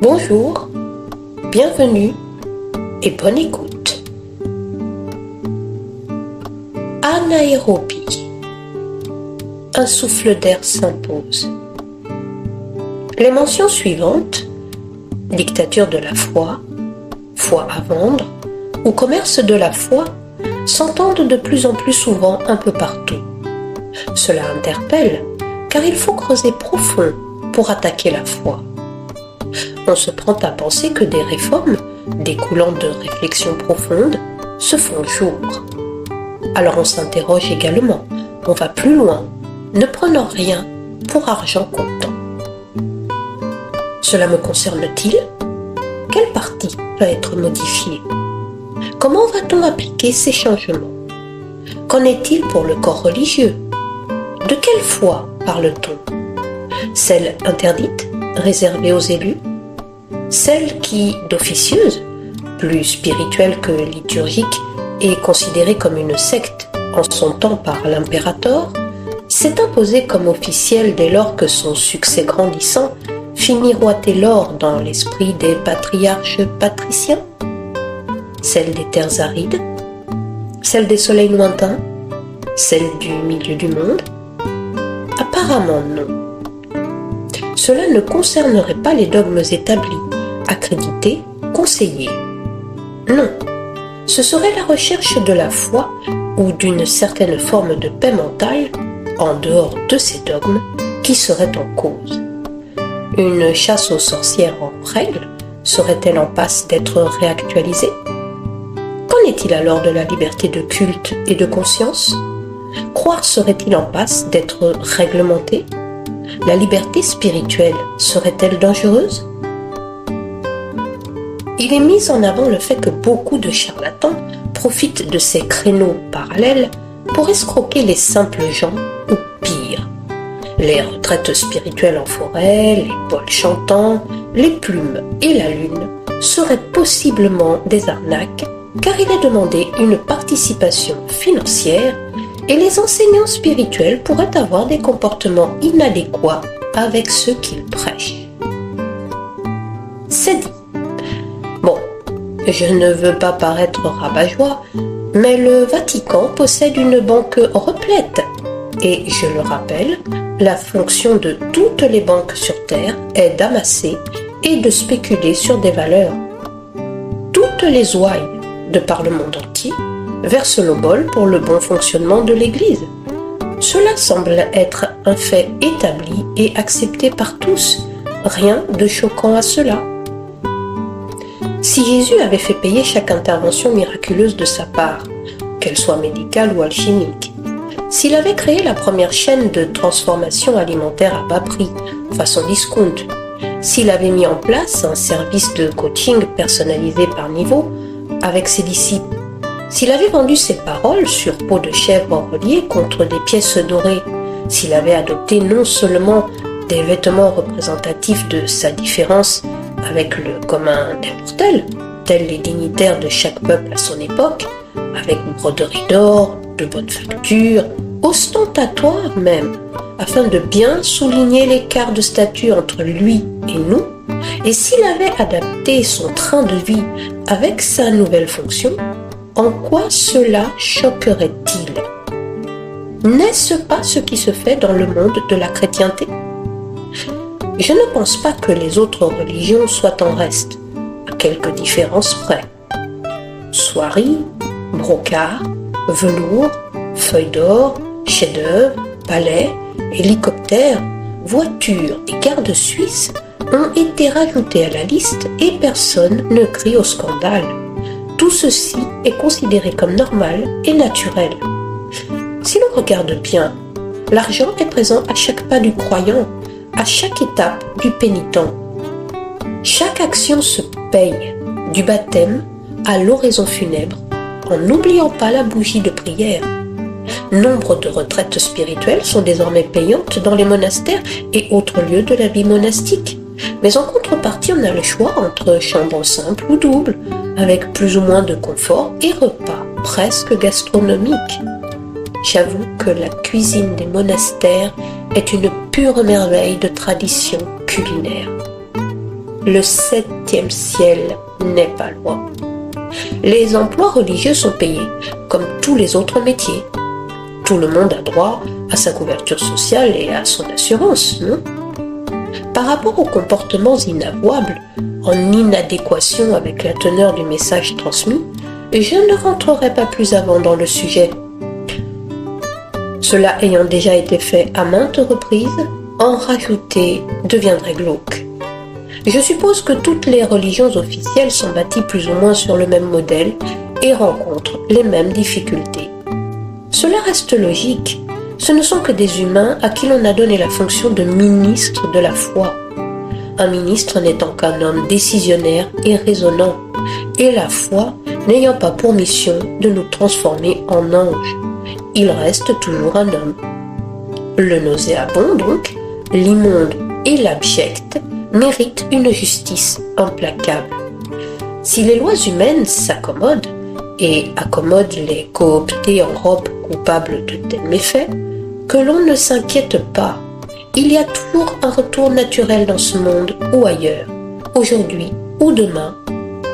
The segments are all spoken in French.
Bonjour, bienvenue et bonne écoute. Anaérobie. Un souffle d'air s'impose. Les mentions suivantes, dictature de la foi, foi à vendre ou commerce de la foi, s'entendent de plus en plus souvent un peu partout. Cela interpelle, car il faut creuser profond pour attaquer la foi. On se prend à penser que des réformes, découlant de réflexions profondes, se font jour. Alors on s'interroge également, on va plus loin, ne prenant rien pour argent comptant. Cela me concerne-t-il ? Quelle partie va être modifiée ? Comment va-t-on appliquer ces changements ? Qu'en est-il pour le corps religieux ? De quelle foi parle-t-on ? Celle interdite, réservée aux élus ? Celle qui, d'officieuse, plus spirituelle que liturgique, est considérée comme une secte en son temps par l'impérator, s'est imposée comme officielle dès lors que son succès grandissant fit miroiter l'or dans l'esprit des patriarches patriciens ? Celle des terres arides ? Celle des soleils lointains ? Celle du milieu du monde ? Apparemment non. Cela ne concernerait pas les dogmes établis, accrédités, conseillés. Non, ce serait la recherche de la foi ou d'une certaine forme de paix mentale, en dehors de ces dogmes, qui serait en cause. Une chasse aux sorcières en règle serait-elle en passe d'être réactualisée ? Qu'en est-il alors de la liberté de culte et de conscience ? Croire serait-il en passe d'être réglementé ? La liberté spirituelle serait-elle dangereuse ? Il est mis en avant le fait que beaucoup de charlatans profitent de ces créneaux parallèles pour escroquer les simples gens ou pire. Les retraites spirituelles en forêt, les bols chantants, les plumes et la lune seraient possiblement des arnaques car il est demandé une participation financière et les enseignants spirituels pourraient avoir des comportements inadéquats avec ceux qu'ils prêchent. C'est dit. Bon, je ne veux pas paraître rabat-joie, mais le Vatican possède une banque replète. Et je le rappelle, la fonction de toutes les banques sur Terre est d'amasser et de spéculer sur des valeurs. Toutes les ouailles, de par le monde entier, versent l'obol pour le bon fonctionnement de l'Église. Cela semble être un fait établi et accepté par tous, rien de choquant à cela. Si Jésus avait fait payer chaque intervention miraculeuse de sa part, qu'elle soit médicale ou alchimique, s'il avait créé la première chaîne de transformation alimentaire à bas prix, façon discount, s'il avait mis en place un service de coaching personnalisé par niveau avec ses disciples, s'il avait vendu ses paroles sur peau de chèvre reliée contre des pièces dorées, s'il avait adopté non seulement des vêtements représentatifs de sa différence avec le commun des mortels, tels les dignitaires de chaque peuple à son époque, avec broderie d'or, de bonne facture, ostentatoire même, afin de bien souligner l'écart de statut entre lui et nous, et s'il avait adapté son train de vie avec sa nouvelle fonction, en quoi cela choquerait-il ? N'est-ce pas ce qui se fait dans le monde de la chrétienté ? Je ne pense pas que les autres religions soient en reste, à quelques différences près. Soieries, brocarts, velours, feuilles d'or, chefs-d'œuvre, palais, hélicoptères, voitures et gardes suisses ont été rajoutés à la liste et personne ne crie au scandale. Tout ceci est considéré comme normal et naturel. Si l'on regarde bien, l'argent est présent à chaque pas du croyant, à chaque étape du pénitent. Chaque action se paye, du baptême à l'oraison funèbre, en n'oubliant pas la bougie de prière. Nombre de retraites spirituelles sont désormais payantes dans les monastères et autres lieux de la vie monastique. Mais en contrepartie, on a le choix entre chambre simple ou double, avec plus ou moins de confort et repas presque gastronomiques. J'avoue que la cuisine des monastères est une pure merveille de tradition culinaire. le septième ciel n'est pas loin. Les emplois religieux sont payés, comme tous les autres métiers. Tout le monde a droit à sa couverture sociale et à son assurance, non? Par rapport aux comportements inavouables, en inadéquation avec la teneur du message transmis, je ne rentrerai pas plus avant dans le sujet. Cela ayant déjà été fait à maintes reprises, en rajouter deviendrait glauque. Je suppose que toutes les religions officielles sont bâties plus ou moins sur le même modèle et rencontrent les mêmes difficultés. Cela reste logique. Ce ne sont que des humains à qui l'on a donné la fonction de ministre de la foi. Un ministre n'étant qu'un homme décisionnaire et raisonnant, et la foi n'ayant pas pour mission de nous transformer en anges. Il reste toujours un homme. Le nauséabond, donc, l'immonde et l'abject méritent une justice implacable. Si les lois humaines s'accommodent, et accommodent les cooptés en robe coupables de tels méfaits, que l'on ne s'inquiète pas. Il y a toujours un retour naturel dans ce monde ou ailleurs, aujourd'hui ou demain,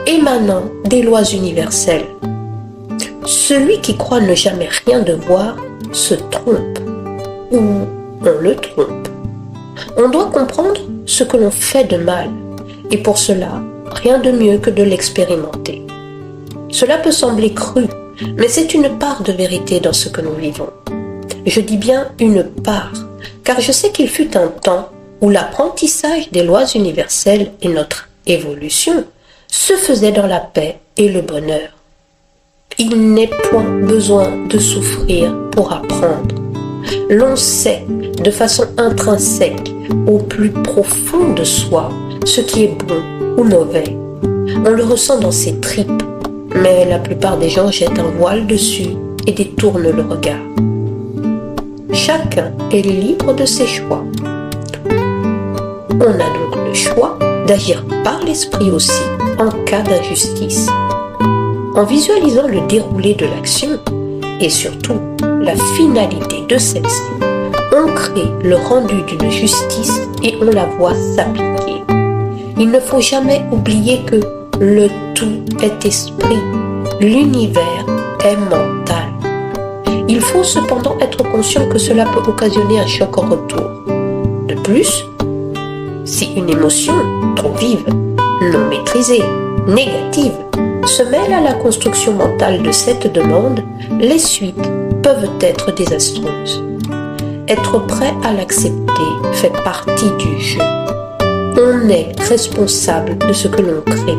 émanant des lois universelles. Celui qui croit ne jamais rien devoir se trompe, ou on le trompe. On doit comprendre ce que l'on fait de mal, et pour cela, rien de mieux que de l'expérimenter. Cela peut sembler cru, mais c'est une part de vérité dans ce que nous vivons. Je dis bien une part, car je sais qu'il fut un temps où l'apprentissage des lois universelles et notre évolution se faisait dans la paix et le bonheur. Il n'est point besoin de souffrir pour apprendre. L'on sait de façon intrinsèque, au plus profond de soi, ce qui est bon ou mauvais. On le ressent dans ses tripes, mais la plupart des gens jettent un voile dessus et détournent le regard. Chacun est libre de ses choix. On a donc le choix d'agir par l'esprit aussi en cas d'injustice. En visualisant le déroulé de l'action et surtout la finalité de celle-ci, on crée le rendu d'une justice et on la voit s'appliquer. Il ne faut jamais oublier que le tout est esprit, l'univers est mental. Il faut cependant être conscient que cela peut occasionner un choc en retour. De plus, si une émotion trop vive, non maîtrisée, négative, se mêle à la construction mentale de cette demande, les suites peuvent être désastreuses. Être prêt à l'accepter fait partie du jeu. On est responsable de ce que l'on crée.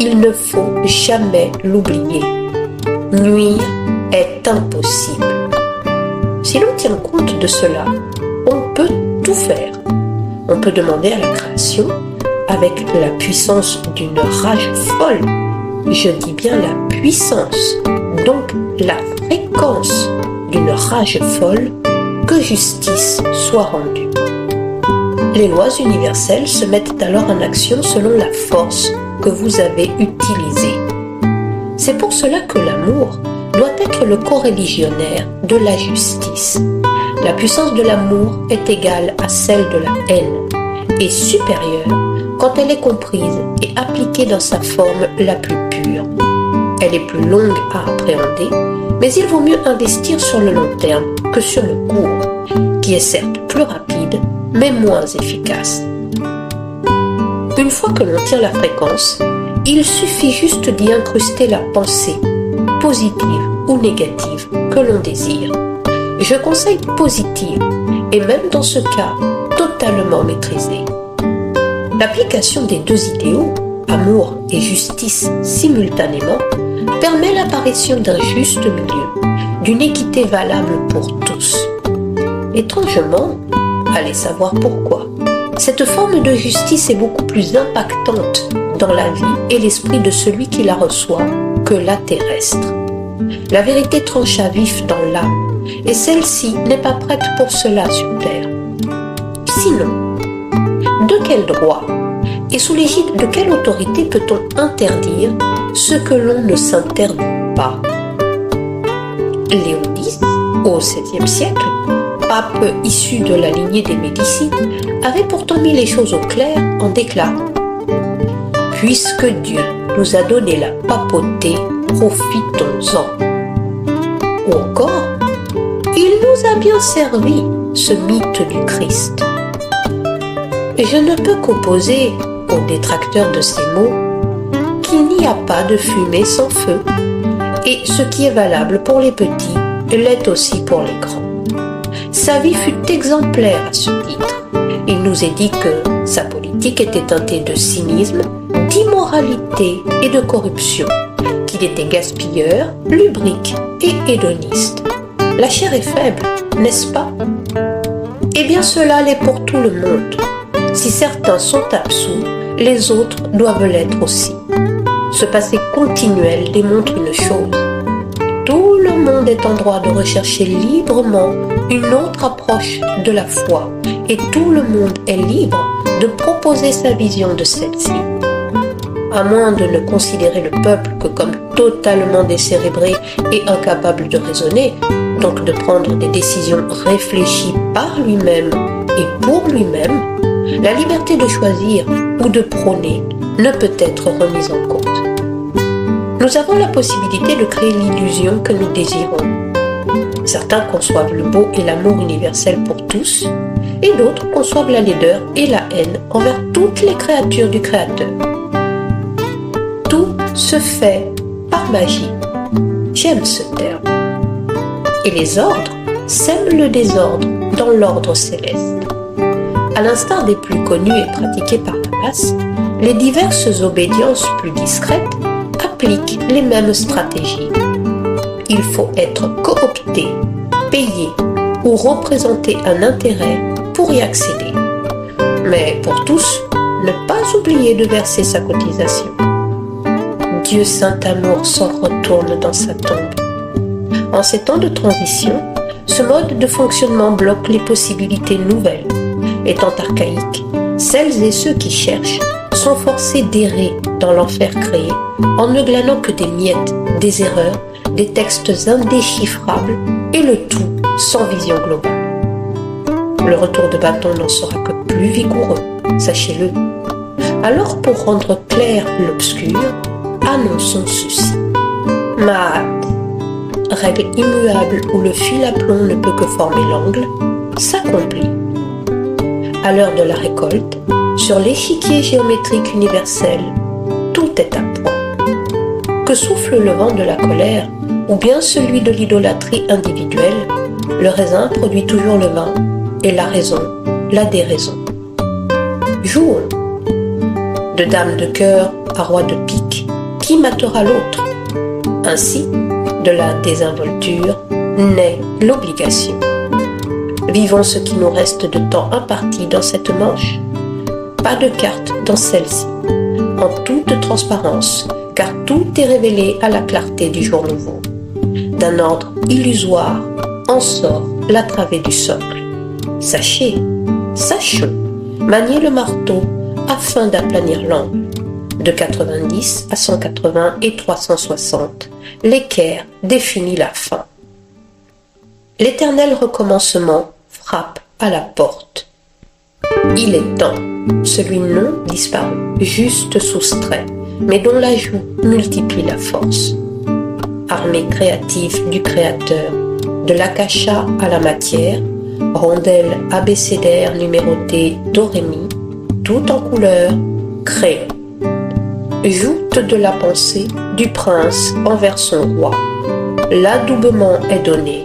Il ne faut jamais l'oublier. Nuire est impossible. Si l'on tient compte de cela, on peut tout faire. On peut demander à la création, avec la puissance d'une rage folle, je dis bien la puissance, donc la fréquence d'une rage folle, que justice soit rendue. Les lois universelles se mettent alors en action selon la force que vous avez utilisée. C'est pour cela que l'amour doit être le coreligionnaire de la justice. La puissance de l'amour est égale à celle de la haine et supérieure quand elle est comprise et appliquée dans sa forme la plus pure. Elle est plus longue à appréhender, mais il vaut mieux investir sur le long terme que sur le court, qui est certes plus rapide, mais moins efficace. Une fois que l'on tient la fréquence, il suffit juste d'y incruster la pensée, positive ou négative, que l'on désire. Je conseille positive, et même dans ce cas, totalement maîtrisée. L'application des deux idéaux, amour et justice simultanément, permet l'apparition d'un juste milieu, d'une équité valable pour tous. Étrangement, allez savoir pourquoi, cette forme de justice est beaucoup plus impactante dans la vie et l'esprit de celui qui la reçoit que la terrestre. La vérité tranche à vif dans l'âme, et celle-ci n'est pas prête pour cela sur terre. Sinon, de quel droit et sous l'égide de quelle autorité peut-on interdire ce que l'on ne s'interdit pas? Léon X, au 7e siècle, pape issu de la lignée des Médicis, avait pourtant mis les choses au clair en déclarant Puisque Dieu nous a donné la papauté, profitons-en. Ou encore, il nous a bien servi, ce mythe du Christ. Je ne peux qu'opposer aux détracteurs de ces mots qu'il n'y a pas de fumée sans feu, et ce qui est valable pour les petits l'est aussi pour les grands. Sa vie fut exemplaire à ce titre. Il nous est dit que sa politique était teintée de cynisme, d'immoralité et de corruption, qu'il était gaspilleur, lubrique et hédoniste. La chair est faible, n'est-ce pas? Eh bien cela l'est pour tout le monde. Si certains sont absous, les autres doivent l'être aussi. Ce passé continuel démontre une chose. Tout le monde est en droit de rechercher librement une autre approche de la foi et tout le monde est libre de proposer sa vision de celle-ci. À moins de ne considérer le peuple que comme totalement décérébré et incapable de raisonner, donc de prendre des décisions réfléchies par lui-même et pour lui-même, la liberté de choisir ou de prôner ne peut être remise en cause. Nous avons la possibilité de créer l'illusion que nous désirons. Certains conçoivent le beau et l'amour universel pour tous, et d'autres conçoivent la laideur et la haine envers toutes les créatures du Créateur. Tout se fait par magie. J'aime ce terme. Et les ordres sèment le désordre dans l'ordre céleste. À l'instar des plus connus et pratiqués par la masse, les diverses obédiences plus discrètes appliquent les mêmes stratégies. Il faut être coopté, payé ou représenter un intérêt pour y accéder. Mais pour tous, ne pas oublier de verser sa cotisation. Dieu Saint Amour s'en retourne dans sa tombe. En ces temps de transition, ce mode de fonctionnement bloque les possibilités nouvelles. Étant archaïques, celles et ceux qui cherchent sont forcés d'errer dans l'enfer créé en ne glanant que des miettes, des erreurs, des textes indéchiffrables et le tout sans vision globale. Le retour de bâton n'en sera que plus vigoureux, sachez-le. Alors pour rendre clair l'obscur, annonçons ceci. Maat, règle immuable où le fil à plomb ne peut que former l'angle, s'accomplit. À l'heure de la récolte, sur l'échiquier géométrique universel, tout est à point. Que souffle le vent de la colère, ou bien celui de l'idolâtrie individuelle, le raisin produit toujours le vin, et la raison, la déraison. Jouons. De dame de cœur à roi de pique, qui matera l'autre? Ainsi, de la désinvolture naît l'obligation. Vivons ce qui nous reste de temps imparti dans cette manche. Pas de carte dans celle-ci, en toute transparence, car tout est révélé à la clarté du jour nouveau. D'un ordre illusoire en sort la travée du socle. Sachons, manier le marteau afin d'aplanir l'angle. De 90 à 180 et 360, l'équerre définit la fin. L'éternel recommencement frappe à la porte. Il est temps, celui non disparu, juste soustrait, mais dont l'ajout multiplie la force. Armée créative du Créateur, de l'akasha à la matière, rondelle abécédaire numérotée do ré mi, tout en couleur, crayon. Joute de la pensée du prince envers son roi. L'adoubement est donné.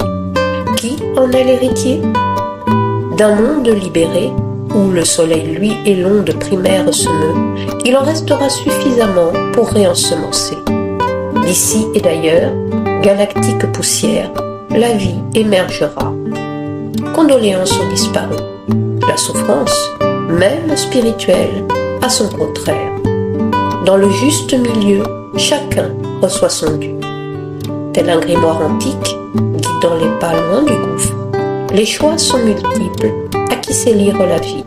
Qui en est l'héritier? D'un monde libéré, où le soleil lui et l'onde primaire se meut, il en restera suffisamment pour réensemencer. D'ici et d'ailleurs, galactique poussière, la vie émergera. Condoléances aux disparus. La souffrance, même spirituelle, a son contraire. Dans le juste milieu, chacun reçoit son dû. Tel un grimoire antique, guidant les pas loin du gouffre, les choix sont multiples, à qui sait lire la vie.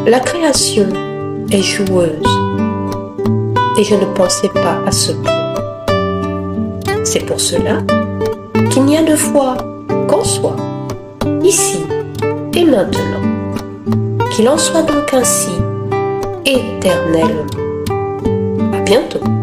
La création est joueuse, et je ne pensais pas à ce point. C'est pour cela qu'il n'y a de foi qu'en soi, ici et maintenant. Qu'il en soit donc ainsi, éternellement. À bientôt.